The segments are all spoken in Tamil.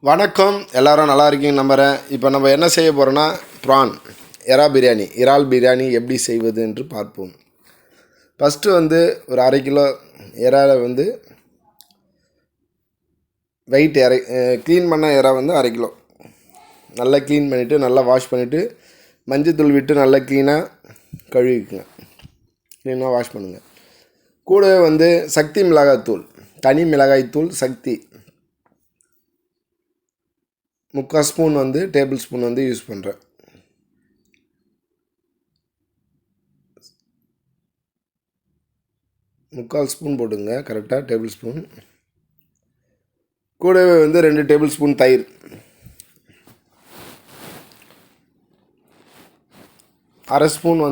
வணக்கம், எல்லாரும் நல்லா இருக்கீங்க நம்புகிறேன். இப்போ நம்ம என்ன செய்ய போகிறோன்னா ப்ரான் பிரியாணி, இறால் பிரியாணி எப்படி செய்வது என்று பார்ப்போம். ஃபஸ்ட்டு ஒரு அரை கிலோ இறாலை வெயிட் க்ளீன் பண்ண இறா அரை கிலோ நல்லா க்ளீன் பண்ணிவிட்டு நல்லா வாஷ் பண்ணிவிட்டு மஞ்சத்தூள் விட்டு நல்லா க்ளீனாக கழுவிக்குங்க. க்ளீனாக வாஷ் பண்ணுங்கள். கூட சக்தி மிளகாய்த்தூள், தனி மிளகாய்த்தூள் சக்தி 3/4 ஸ்பூன் டேபிள் ஸ்பூன் யூஸ் பண்ணுறேன். முக்கால் ஸ்பூன் போட்டுங்க கரெக்டாக, டேபிள் ஸ்பூன். கூடவே 2 டேபிள் ஸ்பூன் தயிர், அரை ஸ்பூன்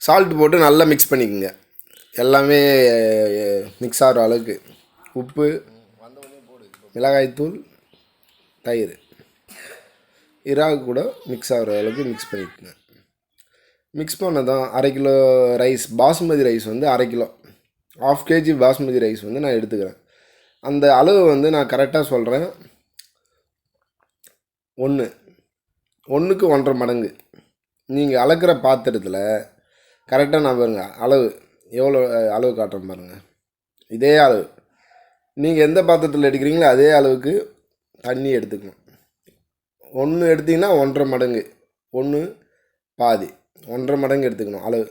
சால்ட்டு போட்டு நல்லா மிக்ஸ் பண்ணிக்கோங்க. எல்லாமே மிக்ஸ் ஆகிற அளவுக்கு உப்பு, மிளகாய்த்தூள், தயிர், இறால் கூட மிக்ஸ் ஆகிற அளவுக்கு மிக்ஸ் பண்ணிக்கோங்க. மிக்ஸ் பண்ணதான் அரை கிலோ ரைஸ், பாசுமதி ரைஸ் அரை கிலோ, 1/2 kg பாசுமதி ரைஸ் நான் எடுத்துக்கிறேன். அந்த அளவு நான் கரெக்டாக சொல்கிறேன். 1க்கு 1.5 மடங்கு. நீங்கள் அளக்கிற பாத்திரத்தில் கரெக்டாக நான் பாருங்கள் அளவு எவ்வளோ அளவு காட்டுறேன் பாருங்கள். இதே அளவு நீங்கள் எந்த பாத்திரத்தில் எடுக்கிறீங்களோ அதே அளவுக்கு தண்ணி எடுத்துக்கணும். 1 எடுத்திங்கன்னா 1.5 மடங்கு, 1 பாதி 1.5 மடங்கு எடுத்துக்கணும் அளவு.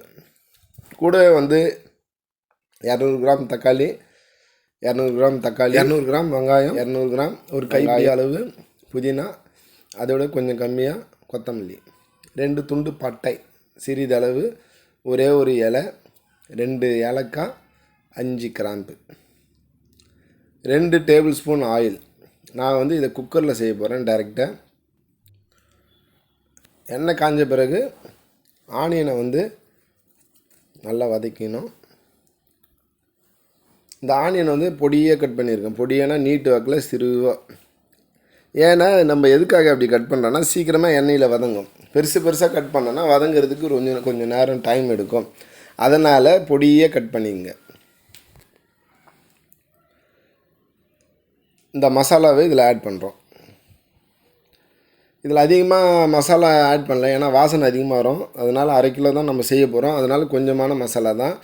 கூட 200 கிராம் தக்காளி, 200 கிராம் வெங்காயம், 200 கிராம் ஒரு கைப்பிடி அளவு புதினா, அதோட கொஞ்சம் கம்மியாக கொத்தமல்லி, 2 துண்டு பட்டை சிறிதளவு, ஒரே ஒரு இலை, 2 ஏலக்காய், 5 கிராம்பு, 2 டேபிள் ஸ்பூன் ஆயில். நான் இதை குக்கரில் செய்ய போகிறேன் டைரெக்டாக. எண்ணெய் காஞ்ச பிறகு ஆனியனை நல்லா வதக்கணும். இந்த ஆனியனை பொடியாக கட் பண்ணியிருக்கேன். பொடியானா நீட்டு வாக்கில் சிறுவாக. ஏன்னா நம்ம எதுக்காக அப்படி கட் பண்ணுறோன்னா சீக்கிரமாக எண்ணெயில் வதங்கும். பெருசாக கட் பண்ணோன்னா வதங்கிறதுக்கு கொஞ்சம் நேரம் டைம் எடுக்கும். அதனால் பொடியாக கட் பண்ணிக்கங்க. இந்த மசாலாவை இதில் ஆட் பண்ணுறோம். இதில் அதிகமாக மசாலா ஆட் பண்ணல, ஏன்னா வாசனை அதிகமாக வரும். அதனால் அரை கிலோ தான் நம்ம செய்ய போகிறோம். அதனால் கொஞ்சமான மசாலா தான்.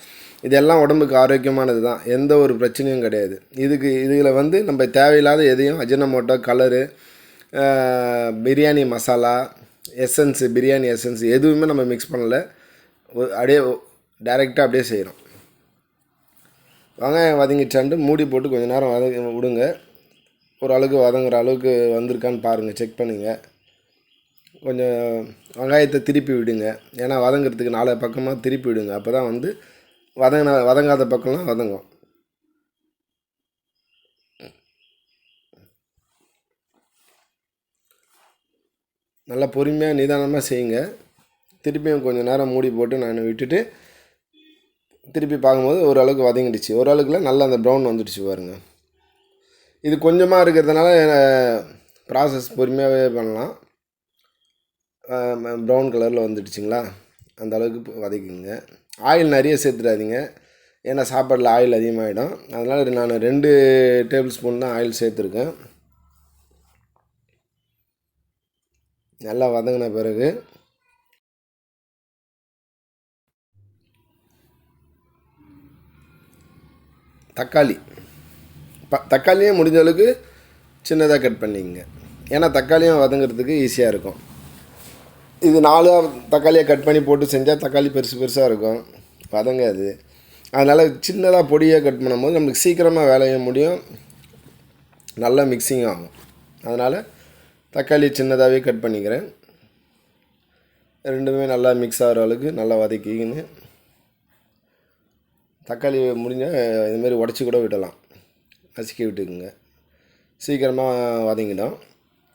இதெல்லாம் உடம்புக்கு ஆரோக்கியமானது தான், எந்த ஒரு பிரச்சனையும் கிடையாது. இதில் நம்ம தேவையில்லாத எதையும் Ajinomoto, colour, biryani masala, biryani essence எதுவுமே நம்ம மிக்ஸ் பண்ணலை. அப்படியே டைரெக்டாக அப்படியே செய்கிறோம். வெங்காயம் வதங்கிச்சாண்டு மூடி போட்டு கொஞ்சம் நேரம் விடுங்க. ஒரு அளவுக்கு வதங்குற அளவுக்கு வந்திருக்கான்னு பாருங்கள், செக் பண்ணுங்கள். கொஞ்சம் வெங்காயத்தை திருப்பி விடுங்க, ஏன்னா வதங்கிறதுக்கு 4 பக்கமாக திருப்பி விடுங்க. அப்போ தான் வதங்காத பக்கம்லாம் வதங்கும். நல்லா பொறுமையாக நிதானமாக செய்யுங்க. திருப்பியும் கொஞ்சம் நேரம் மூடி போட்டு நான் விட்டுட்டு திருப்பி பார்க்கும்போது ஓரளவுக்கு வதங்கிடுச்சு. ஓரளவுக்குல நல்லா அந்த ப்ரௌன் வந்துடுச்சு பாருங்கள். இது கொஞ்சமாக இருக்கிறதுனால ப்ராசஸ் பொறுமையாகவே பண்ணலாம். ப்ரௌன் கலரில் வந்துடுச்சிங்களா, அந்த அளவுக்கு வதக்கிங்க. ஆயில் நிறைய சேர்த்துடாதீங்க, ஏன்னா சாப்பாட்டில் ஆயில் அதிகமாகிடும். அதனால் நான் 2 டேபிள் ஸ்பூன் தான் ஆயில் சேர்த்துருக்கேன். நல்லா வதங்கின பிறகு தக்காளியும் முடிஞ்ச அளவுக்கு சின்னதாக கட் பண்ணிக்கங்க, ஏன்னா தக்காளியும் வதங்கிறதுக்கு ஈஸியாக இருக்கும். இது 4 தக்காளியை கட் பண்ணி போட்டு செஞ்சால் தக்காளி பெருசாக இருக்கும், வதங்காது. அதனால் சின்னதாக பொடியாக கட் பண்ணும்போது நம்மளுக்கு சீக்கிரமாக வேலைய முடியும், நல்லா மிக்சிங் ஆகும். அதனால் தக்காளி சின்னதாகவே கட் பண்ணிக்கிறேன். ரெண்டுமே நல்லா மிக்ஸ் ஆகிற அளவுக்கு நல்லா வதக்கிக்கின்னு, தக்காளி முடிஞ்சால் இதுமாரி உடச்சி கூட விடலாம், நசுக்கி விட்டுக்குங்க, சீக்கிரமாக வதங்கிடும்.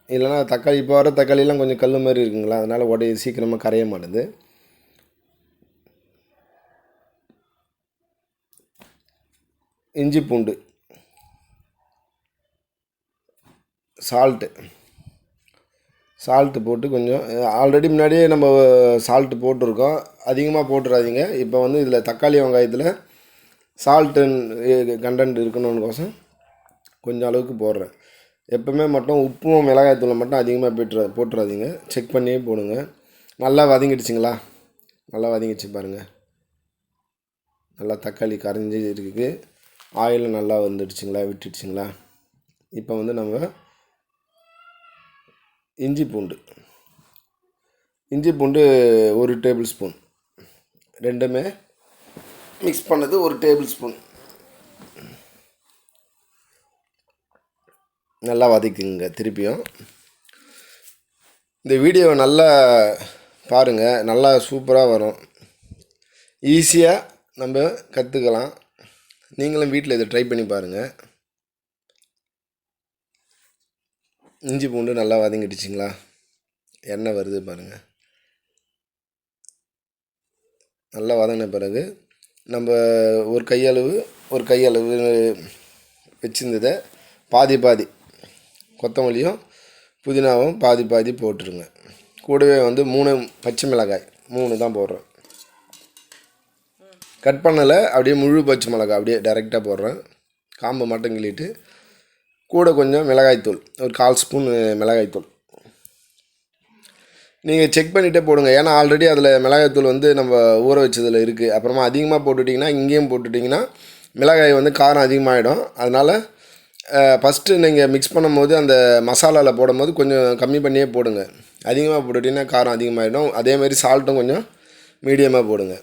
இல்லைனா தக்காளி இப்போ வர தக்காளிலாம் கொஞ்சம் கல் மாதிரி இருக்குங்களா, அதனால் சீக்கிரமாக கரைய மாட்டேது. இஞ்சி பூண்டு, சால்ட்டு போட்டு கொஞ்சம், ஆல்ரெடி முன்னாடியே நம்ம சால்ட்டு போட்டிருக்கோம், அதிகமாக போட்டுறாதீங்க. இப்போ இதில் தக்காளி வெங்காயத்தில் சால்ட்டு கண்டென்ட் இருக்கணும்னுக்கோசம் கொஞ்சம் அளவுக்கு போடுறேன். எப்போவுமே மட்டும் உப்பும் மிளகாய்த்தூளை மட்டும் அதிகமாக போட்டுறாதீங்க, செக் பண்ணியே போடுங்க. நல்லா வதங்கிடுச்சிங்களா? நல்லா வதங்கிடுச்சு பாருங்கள். நல்லா தக்காளி கரைஞ்சி இருக்குது, ஆயிலும் நல்லா வந்துடுச்சுங்களா, விட்டுடுச்சிங்களா? இப்போ வந்து நம்ம இஞ்சி பூண்டு 1 டேபிள் ஸ்பூன், ரெண்டுமே மிக்ஸ் பண்ணது 1 டேபிள் ஸ்பூன் நல்லா வதக்குங்க. திருப்பியும் இந்த வீடியோவை நல்லா பாருங்கள், நல்லா சூப்பராக வரும், ஈஸியாக நம்ம கற்றுக்கலாம். நீங்களும் வீட்டில் இதை ட்ரை பண்ணி பாருங்கள். இஞ்சி பூண்டு நல்லா வதங்கிடுச்சிங்களா? எண்ணெய் வருது பாருங்கள். நல்லா வதங்கின பிறகு நம்ம ஒரு கையளவு வச்சுருந்ததை பாதி கொத்தமல்லியும் புதினாவும் பாதி போட்டுருங்க. கூடவே வந்து 3 பச்சை மிளகாய், 3 தான் போடுறேன், கட் பண்ணலை. அப்படியே முழு பச்சை மிளகாய் அப்படியே டைரெக்டாக போடுறேன், காம்பை மட்டும் கிள்ளிட்டு. கூட கொஞ்சம் மிளகாய்த்தூள், ஒரு 1/4 ஸ்பூன் மிளகாய்த்தூள். நீங்கள் செக் பண்ணிகிட்டே போடுங்க, ஏன்னா ஆல்ரெடி அதில் மிளகாய்த்தூள் வந்து நம்ம ஊற வச்சதில் இருக்குது. அப்புறமா அதிகமாக போட்டுட்டிங்கன்னா, இங்கேயும் போட்டுட்டிங்கன்னா மிளகாய் வந்து காரம் அதிகமாகிடும். அதனால் ஃபஸ்ட்டு நீங்கள் மிக்ஸ் பண்ணும்போது அந்த மசாலாவில் போடும்போது கொஞ்சம் கம்மி பண்ணியே போடுங்க. அதிகமாக போட்டுட்டிங்கன்னா காரம் அதிகமாகிடும். அதேமாதிரி சால்ட்டும் கொஞ்சம் மீடியமாக போடுங்க.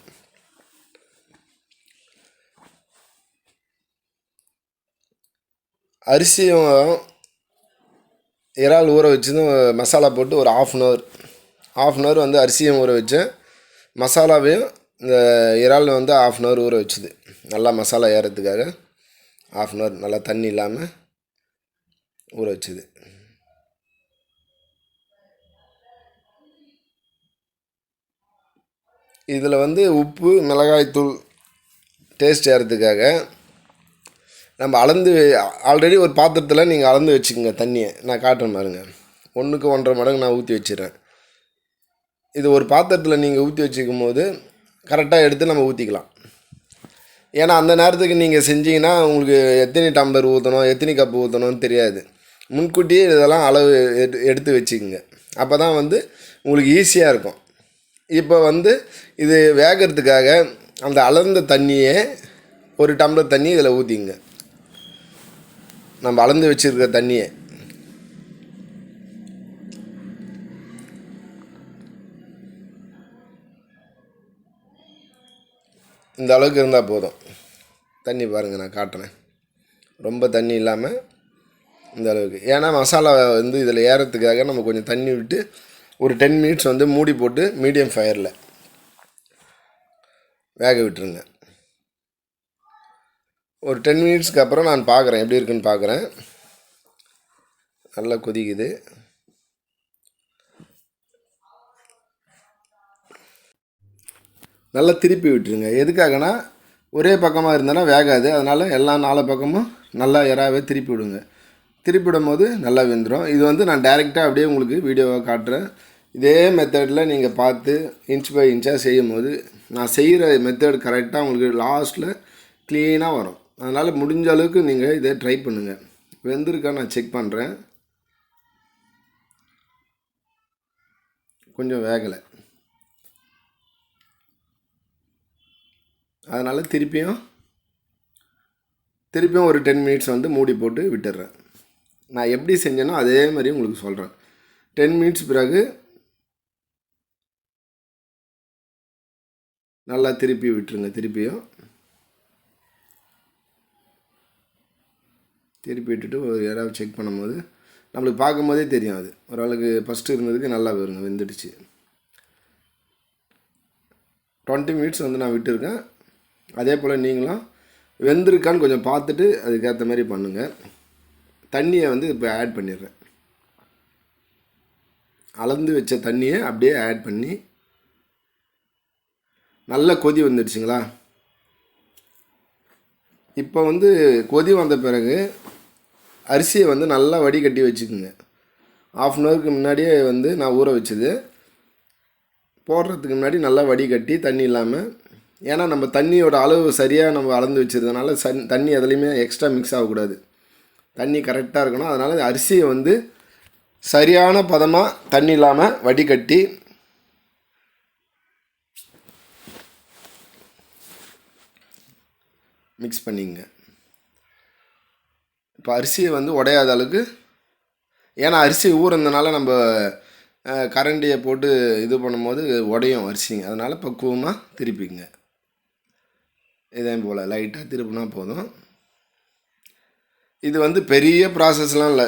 அரிசியும் இறால் ஊற வச்சதும் மசாலா போட்டு ஒரு ஆஃப் அன் ஹவர் வந்து அரிசியும் ஊற வச்சேன், மசாலாவையும் இந்த இறால் வந்து ஆஃப் அன் ஹவர் ஊற வச்சுது. நல்லா மசாலா ஏறத்துக்காக ஆஃப் அன் ஹவர் நல்லா தண்ணி இல்லாமல் ஊற வச்சுது. இதில் வந்து உப்பு மிளகாய்த்தூள் டேஸ்ட் ஏறத்துக்காக நம்ம அளந்து ஆல்ரெடி ஒரு பாத்திரத்தில் நீங்கள் அளந்து வச்சுக்கோங்க. தண்ணியை நான் காட்டுறேன் பாருங்கள், 1க்கு 1.5 மடங்கு நான் ஊற்றி வச்சிடுறேன். இது ஒரு பாத்திரத்தில் நீங்கள் ஊற்றி வச்சுக்கும் போது கரெக்டாக எடுத்து நம்ம ஊற்றிக்கலாம். ஏன்னா அந்த நேரத்துக்கு நீங்கள் செஞ்சீங்கன்னா உங்களுக்கு எத்தனை டம்ளர் ஊற்றணும், எத்தனை கப்பு ஊற்றணும்னு தெரியாது. முன்கூட்டியே இதெல்லாம் அளவு எடுத்து வச்சுக்கோங்க, அப்போ தான் வந்து உங்களுக்கு ஈஸியாக இருக்கும். இப்போ வந்து இது வேகிறதுக்காக அந்த அளந்த தண்ணியே 1 டம்ளர் தண்ணி இதில் ஊற்றிங்க. நம்ம அளந்து வச்சுருக்க தண்ணியை இந்த அளவுக்கு இருந்தால் போதும். தண்ணி பாருங்கள், நான் காட்டுறேன், ரொம்ப தண்ணி இல்லாமல் இந்த அளவுக்கு. ஏன்னா மசாலா வந்து இதில் ஏறத்துக்காக நம்ம கொஞ்சம் தண்ணி விட்டு ஒரு 10 மினிட்ஸ் வந்து மூடி போட்டு மீடியம் ஃபயரில் வேக விட்டுருங்க. ஒரு 10 மினிட்ஸ்க்கு அப்புறம் நான் பார்க்குறேன், எப்படி இருக்குன்னு பார்க்குறேன். நல்லா கொதிக்குது. நல்லா திருப்பி விட்டுருங்க. எதுக்காகனா ஒரே பக்கமாக இருந்தேன்னா வேகாது, அதனால் எல்லா 4 பக்கமும் நல்லா இறாவே திருப்பி விடுங்க. திருப்பி விடும் போது நல்லா வெந்துடும். இது வந்து நான் டைரெக்டாக அப்படியே உங்களுக்கு வீடியோவாக காட்டுறேன். இதே மெத்தடில் நீங்கள் பார்த்து இன்ச் பை இன்ச்சாக செய்யும் போது நான் செய்கிற மெத்தட் கரெக்டாக உங்களுக்கு லாஸ்ட்டில் க்ளீனாக வரும். அதனால் முடிஞ்ச அளவுக்கு நீங்கள் இதை ட்ரை பண்ணுங்கள். வெந்திருக்கா நான் செக் பண்ணுறேன், கொஞ்சம் வேகலை, அதனால் திருப்பியும் ஒரு 10 மினிட்ஸ் வந்து மூடி போட்டு விட்டுடுறேன். நான் எப்படி செஞ்சேனோ அதே மாதிரி உங்களுக்கு சொல்கிறேன். 10 மினிட்ஸ் பிறகு நல்லா திருப்பி விட்டுருங்க. திருப்பி விட்டுட்டு ஒரு யாராவது செக் பண்ணும்போது நம்மளுக்கு பார்க்கும்போதே தெரியும், அது ஓரளவுக்கு ஃபஸ்ட்டு இருந்ததுக்கு நல்லா வருங்க, வெந்துடுச்சு. 20 மினிட்ஸ் வந்து நான் விட்டுருக்கேன். அதே போல் நீங்களும் வெந்திருக்கான்னு கொஞ்சம் பார்த்துட்டு அதுக்கேற்ற மாதிரி பண்ணுங்கள். தண்ணியை வந்து இப்போ ஆட் பண்ணிடுறேன், அளந்து வச்ச தண்ணியை அப்படியே ஆட் பண்ணி நல்லா கொதி வந்துடுச்சுங்களா? இப்போ வந்து கொதி வந்த பிறகு அரிசியை வந்து நல்லா வடிகட்டி வச்சுக்கோங்க. ஆஃப் அன் ஹவருக்கு முன்னாடியே வந்து நான் ஊற வச்சது போடுறதுக்கு முன்னாடி நல்லா வடிகட்டி தண்ணி இல்லாமல் ஏன்னா நம்ம தண்ணியோட அளவு சரியாக நம்ம அளந்து வச்சதுனால தண்ணி எதுலேயுமே எக்ஸ்ட்ரா மிக்ஸ் ஆகக்கூடாது. தண்ணி கரெக்டாக இருக்கணும். அதனால் அரிசியை வந்து சரியான பதமாக தண்ணி இல்லாமல் வடிகட்டி மிக்ஸ் பண்ணிங்க. இப்போ அரிசியை வந்து உடையாத அளவுக்கு, ஏன்னா அரிசி ஊறுறதுனால நம்ம கரண்டியை போட்டு இது பண்ணும்போது உடையும் அரிசிங்க. அதனால் பக்குவமாக திருப்பிங்க. இதே போல் லைட்டாக திருப்பினா போதும். இது வந்து பெரிய ப்ராசஸ்லாம் இல்லை,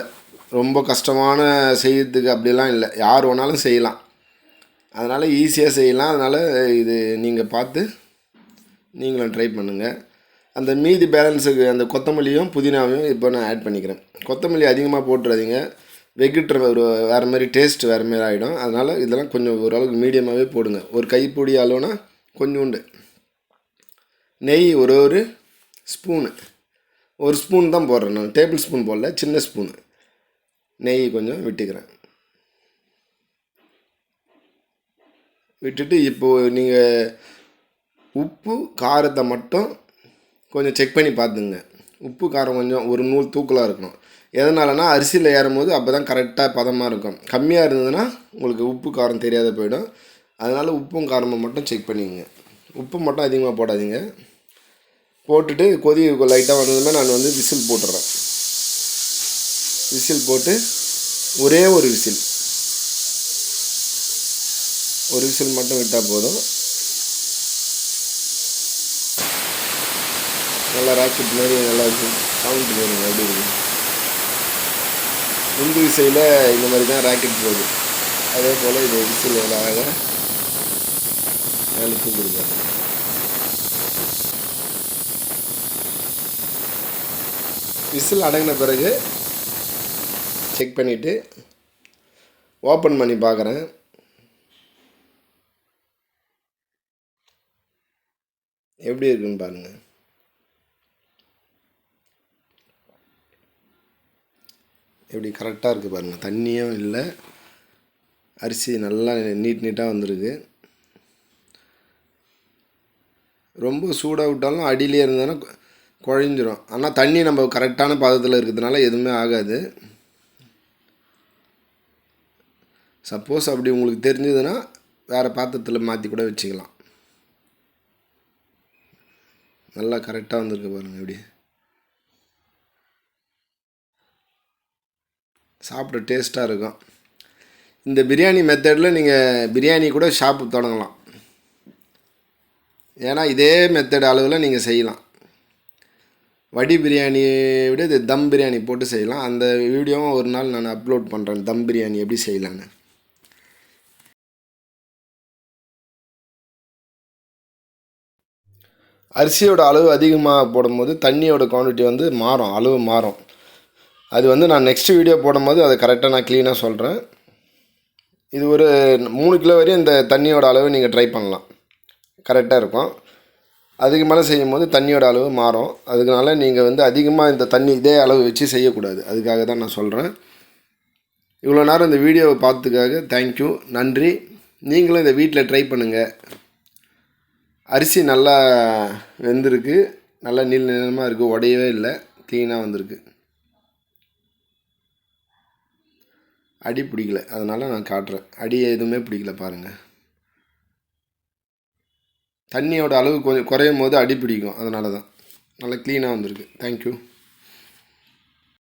ரொம்ப கஷ்டமான செய்யறதுக்கு அப்படிலாம் இல்லை, யார் வேணாலும் செய்யலாம். அதனால் ஈஸியாக செய்யலாம். அதனால் இது நீங்கள் பார்த்து நீங்களும் ட்ரை பண்ணுங்கள். அந்த மீதி பேலன்ஸுக்கு அந்த கொத்தமல்லியும் புதினாவையும் இப்போ நான் ஆட் பண்ணிக்கிறேன். கொத்தமல்லி அதிகமாக போட்டுறாதீங்க, வெகிட்டுற ஒரு வேறு மாதிரி டேஸ்ட் வேறு மாதிரி ஆகிடும். அதனால் இதெல்லாம் கொஞ்சம் ஓரளவுக்கு மீடியமாகவே போடுங்க. ஒரு கைப்பிடி அளவுனா கொஞ்சோண்டு நெய், ஒரு ஸ்பூனு, ஒரு ஸ்பூன் தான் போடுறேன் நான், டேபிள் ஸ்பூன் போடல, சின்ன ஸ்பூனு நெய் கொஞ்சம் விட்டுக்கிறேன். விட்டுட்டு இப்போது நீங்கள் உப்பு காரத்தை மட்டும் கொஞ்சம் செக் பண்ணி பார்த்துங்க. உப்பு காரம் கொஞ்சம் ஒரு நூல் தூக்கலாக இருக்கணும். எதனாலனா அரிசியில் ஏறும் போது அப்போ தான் கரெக்டாக பதமாக இருக்கும். கம்மியாக இருந்ததுன்னா உங்களுக்கு உப்பு காரம் தெரியாத போயிடும். அதனால் உப்பும் காரமும் மட்டும் செக் பண்ணிக்கங்க. உப்பு மட்டும் அதிகமாக போடாதீங்க. போட்டுட்டு கொதி லைட்டாக வந்ததுமே நான் வந்து விசில் போட்டுடுறேன். விசில் போட்டு ஒரே ஒரு விசில் மட்டும் விட்டால் போதும். நல்லா ராக்கெட் மாதிரி நல்லா சவுண்டு போடுங்க. எப்படி இருக்குது உந்து விசையில் இந்த மாதிரி தான் ராக்கெட் போகுது. அதே போல் இது விசில் அழகாக அழுத்தி கொடுப்பாங்க. விசில் அடங்கின பிறகு செக் பண்ணிவிட்டு ஓப்பன் பண்ணி பார்க்குறேன். எப்படி இருக்குன்னு பாருங்கள். எப்படி கரெக்டாக இருக்குது பாருங்கள். தண்ணியும் இல்லை, அரிசி நல்லா நீட்டாக வந்திருக்கு. ரொம்ப சூடாக விட்டாலும் அடியிலே இருந்ததுன்னா குழஞ்சிரும். ஆனால் தண்ணி நம்ம கரெக்டான பதத்தில் இருக்கிறதுனால எதுவுமே ஆகாது. சப்போஸ் அப்படி உங்களுக்கு தெரிஞ்சதுன்னா வேறு பாத்திரத்தில் மாற்றி கூட வச்சுக்கலாம். நல்லா கரெக்டாக வந்திருக்கு பாருங்கள். எப்படி சாப்பிட டேஸ்ட்டாக இருக்கும். இந்த பிரியாணி மெத்தடில் நீங்கள் பிரியாணி கூட ஷாப்பு தொடங்கலாம். ஏன்னா இதே மெத்தட் அளவில் நீங்கள் செய்யலாம். வடி பிரியாணியை விட இது தம் பிரியாணி போட்டு செய்யலாம். அந்த வீடியோவும் ஒரு நாள் நான் அப்லோட் பண்ணுறேன், தம் பிரியாணி எப்படி செய்யலான்னு. அரிசியோட அளவு அதிகமாக போடும்போது தண்ணியோட குவான்டிட்டி வந்து மாறும், அளவு மாறும். அது வந்து நான் நெக்ஸ்ட் வீடியோ போடும்போது அதை கரெக்டாக நான் க்ளீனாக சொல்கிறேன். இது ஒரு 3 கிலோ வரையும் இந்த தண்ணியோட அளவு நீங்கள் ட்ரை பண்ணலாம், கரெக்டாக இருக்கும். அதுக்கு மேலே செய்யும் போது தண்ணியோட அளவு மாறும். அதுக்குனால நீங்கள் வந்து அதிகமாக இந்த தண்ணி இதே அளவு வச்சு செய்யக்கூடாது. அதுக்காக தான் நான் சொல்கிறேன். இவ்வளோ நேரம் இந்த வீடியோவை பார்த்ததுக்காக தேங்க்யூ, நன்றி. நீங்களும் இதை வீட்டில் ட்ரை பண்ணுங்கள். அரிசி நல்லா வெந்திருக்கு, நல்லா நீளமாக இருக்குது, உடையவே இல்லை, க்ளீனாக வந்திருக்கு. அடி பிடிக்கல, அதனால் நான் காட்டுறேன். அடி எதுவுமே பிடிக்கல பாருங்கள். தண்ணியோட அளவு கொஞ்சம் குறையும் போது அடி பிடிக்கும், அதனால தான். நல்லா க்ளீனாக வந்திருக்கு. தேங்க்யூ.